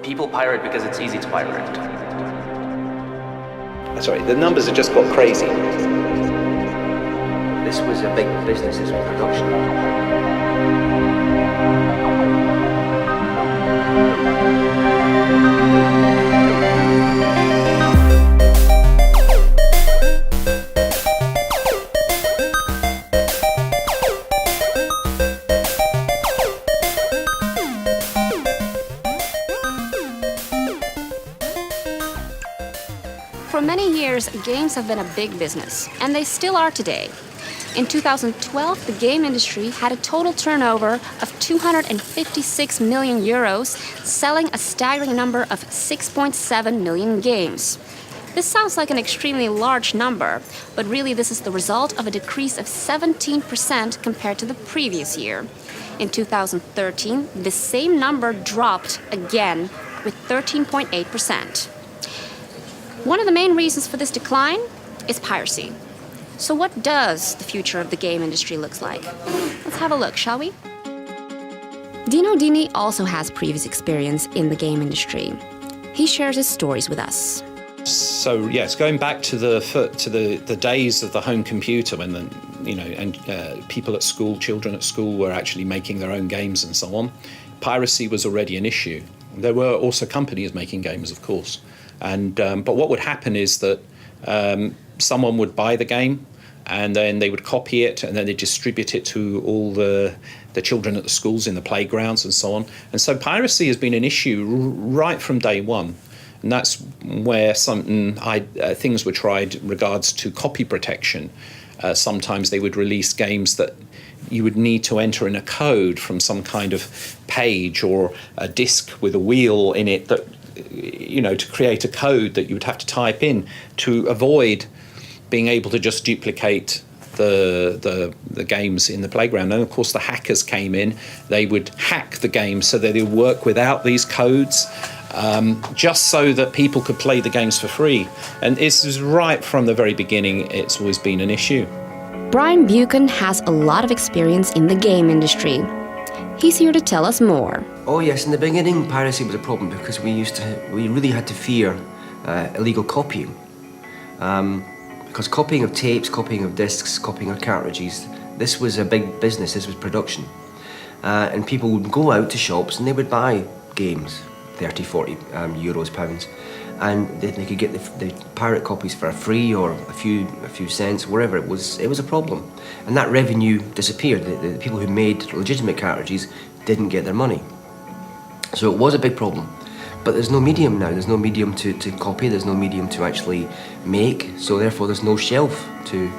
People pirate because it's easy to pirate. Sorry, the numbers have just got crazy. This was a big business, this was production. For many years, games have been a big business, and they still are today. In 2012, the game industry had a total turnover of 256 million euros, selling a staggering number of 6.7 million games. This sounds like an extremely large number, but really this is the result of a decrease of 17% compared to the previous year. In 2013, the same number dropped again with 13.8%. One of the main reasons for this decline is piracy. So what does the future of the game industry look like? Let's have a look, shall we? Dino Dini also has previous experience in the game industry. He shares his stories with us. So yes, going back to the days of the home computer when people at school, children at school were actually making their own games and so on, piracy was already an issue. There were also companies making games, of course. But what would happen is that someone would buy the game and then they would copy it and then they'd distribute it to all the children at the schools in the playgrounds and so on. And so piracy has been an issue right from day one. And that's where things were tried in regards to copy protection. Sometimes they would release games that you would need to enter in a code from some kind of page or a disk with a wheel in it that, to create a code that you would have to type in to avoid being able to just duplicate the games in the playground. And of course the hackers came in, they would hack the game so that they would work without these codes, just so that people could play the games for free. And this is right from the very beginning, it's always been an issue. Brian Buchan has a lot of experience in the game industry. He's here to tell us more. Oh yes, in the beginning piracy was a problem because we really had to fear illegal copying. Because copying of tapes, copying of discs, copying of cartridges, this was a big business, this was production. And people would go out to shops and they would buy games, 30, 40 euros, pounds, and they could get the pirate copies for free or a few cents, wherever it was a problem. And that revenue disappeared. The people who made legitimate cartridges didn't get their money. So it was a big problem. But there's no medium now, there's no medium to copy, there's no medium to actually make, so therefore there's no shelf to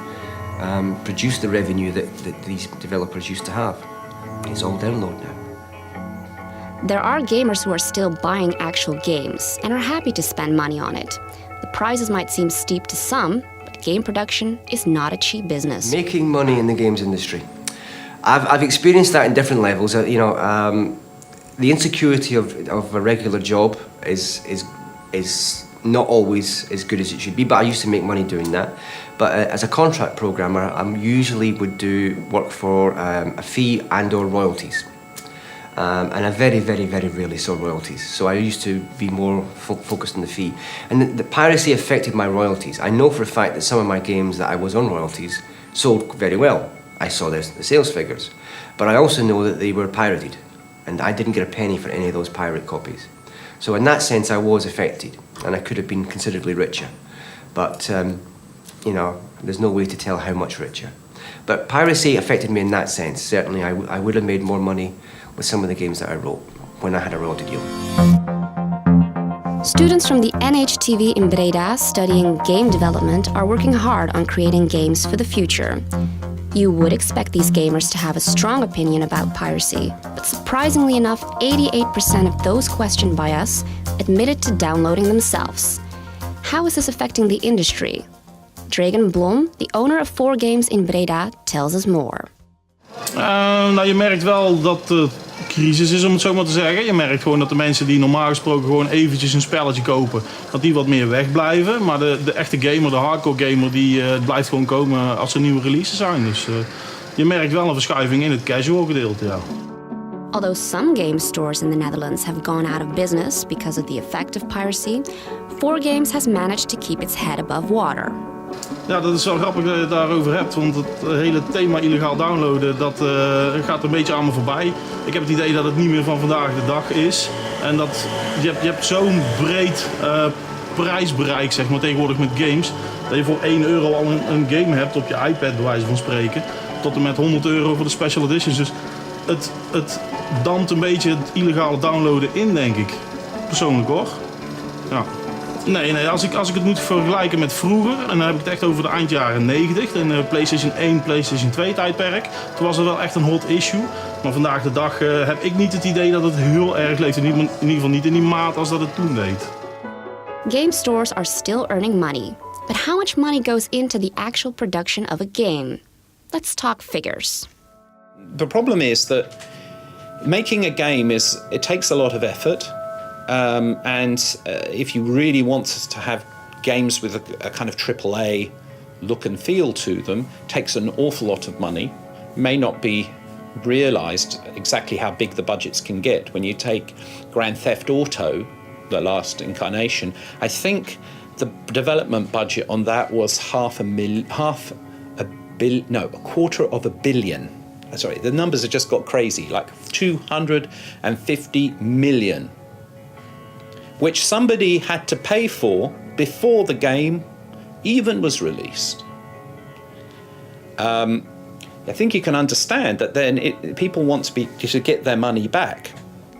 produce the revenue that these developers used to have. It's all download now. There are gamers who are still buying actual games and are happy to spend money on it. The prices might seem steep to some, but game production is not a cheap business. Making money in the games industry. I've experienced that in different levels. The insecurity of a regular job is not always as good as it should be, but I used to make money doing that. But as a contract programmer, I usually would do work for a fee and or royalties. And I very, very, very rarely saw royalties. So I used to be more focused on the fee. And the piracy affected my royalties. I know for a fact that some of my games that I was on royalties sold very well. I saw the sales figures. But I also know that they were pirated. And I didn't get a penny for any of those pirate copies. So in that sense, I was affected, and I could have been considerably richer. But, there's no way to tell how much richer. But piracy affected me in that sense. Certainly, I would have made more money with some of the games that I wrote when I had a royalty deal. Students from the NHTV in Breda studying game development are working hard on creating games for the future. You would expect these gamers to have a strong opinion about piracy, but surprisingly enough, 88% of those questioned by us admitted to downloading themselves. How is this affecting the industry? Dragan Blom, the owner of 4 games in Breda, tells us more. Je merkt wel dat de crisis is, om het zo maar te zeggen. Je merkt gewoon dat de mensen die normaal gesproken gewoon eventjes een spelletje kopen, dat die wat meer wegblijven. Maar de echte gamer, de hardcore gamer, die blijft gewoon komen als er nieuwe releases zijn. Dus je merkt wel een verschuiving in het casual gedeelte, ja. Although some game stores in the Netherlands have gone out of business because of the effect of piracy, 4Games has managed to keep its head above water. Ja, dat is wel grappig dat je het daarover hebt, want het hele thema illegaal downloaden, dat gaat een beetje aan me voorbij. Ik heb het idee dat het niet meer van vandaag de dag is. En dat je hebt zo'n breed prijsbereik, zeg maar, tegenwoordig met games, dat je voor €1 al een game hebt op je iPad, bij wijze van spreken, tot en met €100 voor de special editions. Dus het dampt een beetje het illegale downloaden in, denk ik. Persoonlijk hoor. Ja. Nee, als ik het moet vergelijken met vroeger, en dan heb ik het echt over de eind jaren 90, in PlayStation 1, PlayStation 2 tijdperk, toen was het wel echt een hot issue. Maar vandaag de dag heb ik niet het idee dat het heel erg leeft. In ieder geval niet in die maat als dat het toen deed. Game stores are still earning money, but how much money goes into the actual production of a game? Let's talk figures. The problem is that making a game it takes a lot of effort. And if you really want to have games with a kind of AAA look and feel to them, takes an awful lot of money. May not be realized exactly how big the budgets can get. When you take Grand Theft Auto, the last incarnation, I think the development budget on that was a quarter of a billion. Sorry, the numbers have just got crazy, like 250 million. Which somebody had to pay for before the game even was released. I think you can understand that then people want to get their money back.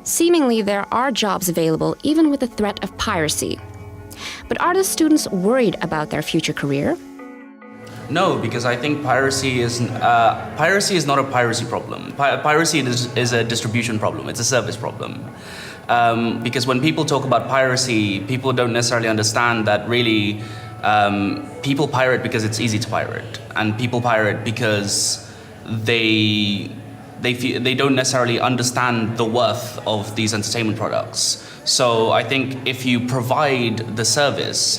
Seemingly, there are jobs available even with the threat of piracy. But are the students worried about their future career? No, because I think piracy is not a piracy problem. Piracy is a distribution problem. It's a service problem. Because when people talk about piracy, people don't necessarily understand that really people pirate because it's easy to pirate, and people pirate because they don't necessarily understand the worth of these entertainment products. So I think if you provide the service,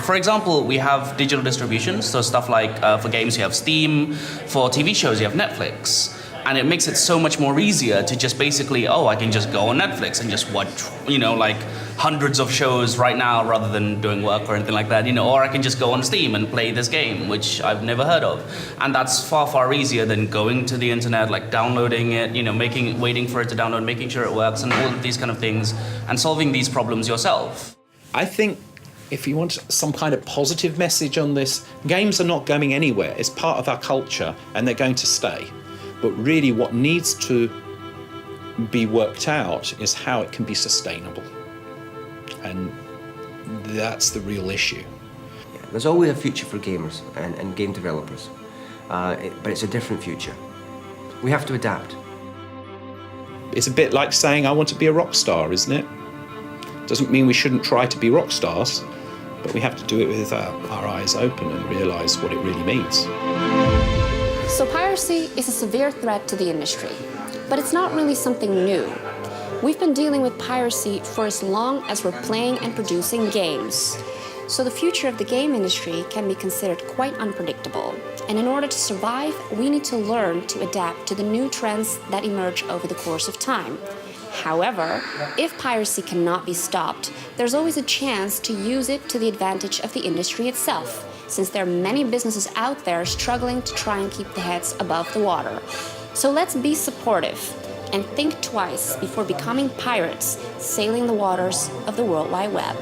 for example, we have digital distribution, so stuff like for games you have Steam, for TV shows you have Netflix. And it makes it so much more easier to just basically, I can just go on Netflix and just watch, like hundreds of shows right now rather than doing work or anything like that, or I can just go on Steam and play this game, which I've never heard of. And that's far, far easier than going to the internet, like downloading it, waiting for it to download, making sure it works and all of these kind of things, and solving these problems yourself. I think if you want some kind of positive message on this, games are not going anywhere. It's part of our culture and they're going to stay. But really what needs to be worked out is how it can be sustainable. And that's the real issue. Yeah, there's always a future for gamers and game developers, but it's a different future. We have to adapt. It's a bit like saying, I want to be a rock star, isn't it? Doesn't mean we shouldn't try to be rock stars, but we have to do it with our eyes open and realise what it really means. So piracy is a severe threat to the industry, but it's not really something new. We've been dealing with piracy for as long as we're playing and producing games. So the future of the game industry can be considered quite unpredictable. And in order to survive, we need to learn to adapt to the new trends that emerge over the course of time. However, if piracy cannot be stopped, there's always a chance to use it to the advantage of the industry itself, since there are many businesses out there struggling to try and keep the heads above the water. So let's be supportive and think twice before becoming pirates sailing the waters of the World Wide Web.